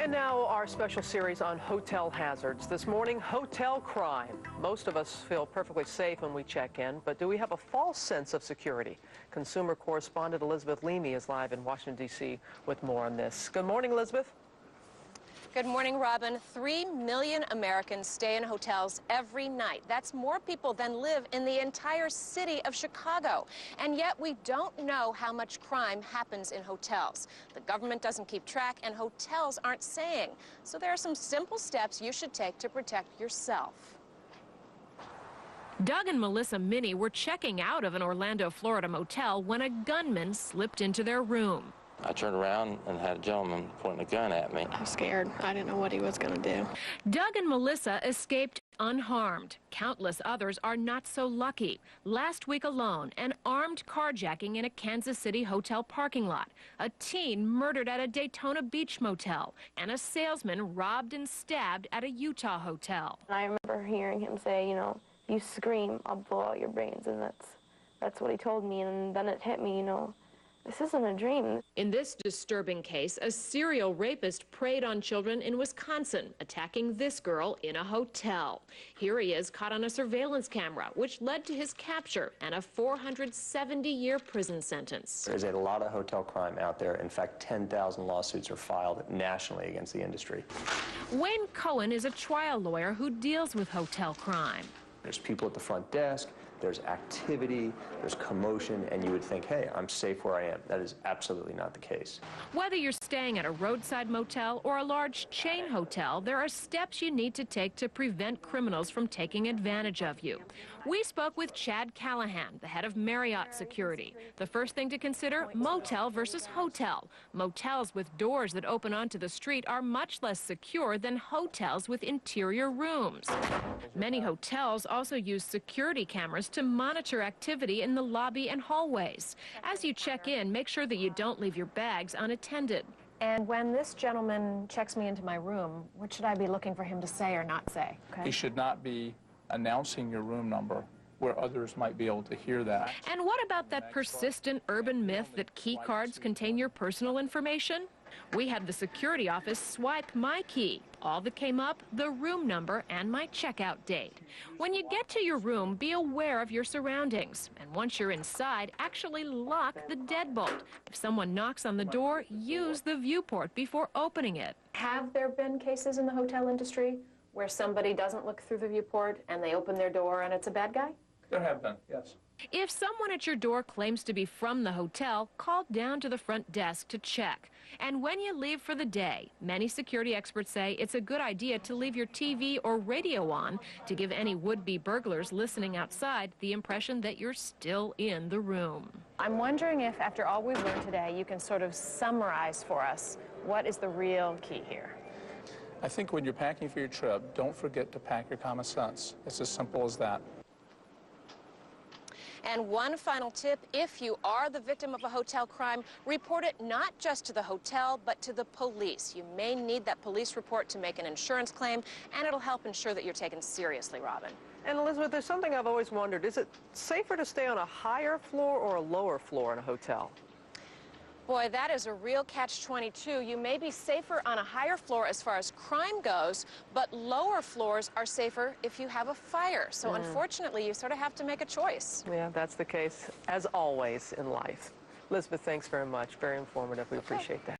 And now our special series on hotel hazards. This morning, hotel crime. Most of us feel perfectly safe when we check in, but do we have a false sense of security? Consumer correspondent Elizabeth Leamy is live in Washington, D.C. with more on this. Good morning, Elizabeth. Good morning, Robin. 3 million Americans stay in hotels every night. That's more people than live in the entire city of Chicago. And yet we don't know how much crime happens in hotels. The government doesn't keep track, and hotels aren't saying. So there are some simple steps you should take to protect yourself. Doug and Melissa Minnie were checking out of an Orlando, Florida motel when a gunman slipped into their room. I turned around and had a gentleman pointing a gun at me. I was scared. I didn't know what he was going to do. Doug and Melissa escaped unharmed. Countless others are not so lucky. Last week alone, an armed carjacking in a Kansas City hotel parking lot, a teen murdered at a Daytona Beach motel, and a salesman robbed and stabbed at a Utah hotel. I remember hearing him say, you know, you scream, I'll blow out your brains, and that's what he told me, and then it hit me, you know. This isn't a dream. In this disturbing case, a serial rapist preyed on children in Wisconsin, attacking this girl in a hotel. Here he is caught on a surveillance camera, which led to his capture and a 470-year prison sentence. There's a lot of hotel crime out there. In fact, 10,000 lawsuits are filed nationally against the industry. Wayne Cohen is a trial lawyer who deals with hotel crime. There's people at the front desk, there's activity, there's commotion, and you would think, hey, I'm safe where I am. That is absolutely not the case. Whether you're staying at a roadside motel or a large chain hotel, there are steps you need to take to prevent criminals from taking advantage of you. We spoke with Chad Callahan, the head of Marriott Security. The first thing to consider, motel versus hotel. Motels with doors that open onto the street are much less secure than hotels with interior rooms. Many hotels also use security cameras to monitor activity in the lobby and hallways. As you check in, make sure that you don't leave your bags unattended. And when this gentleman checks me into my room, what should I be looking for him to say or not say? You should not be announcing your room number where others might be able to hear that. And what about that persistent urban myth that key cards contain your personal information? We had the security office swipe my key. All that came up, the room number and my checkout date. When you get to your room, be aware of your surroundings. And once you're inside, actually lock the deadbolt. If someone knocks on the door, use the viewport before opening it. Have there been cases in the hotel industry where somebody doesn't look through the viewport and they open their door and it's a bad guy? There have been, yes. If someone at your door claims to be from the hotel, call down to the front desk to check. And when you leave for the day, many security experts say it's a good idea to leave your TV or radio on to give any would-be burglars listening outside the impression that you're still in the room. I'm wondering if, after all we've learned today, you can sort of summarize for us what is the real key here. I think when you're packing for your trip, don't forget to pack your common sense. It's as simple as that. And one final tip, if you are the victim of a hotel crime, report it not just to the hotel, but to the police. You may need that police report to make an insurance claim, and it'll help ensure that you're taken seriously, Robin. And Elizabeth, there's something I've always wondered. Is it safer to stay on a higher floor or a lower floor in a hotel? Boy, that is a real catch-22. You may be safer on a higher floor as far as crime goes, but lower floors are safer if you have a fire. So unfortunately, you sort of have to make a choice. Yeah, that's the case, as always in life. Elizabeth, thanks very much. Very informative. We appreciate that.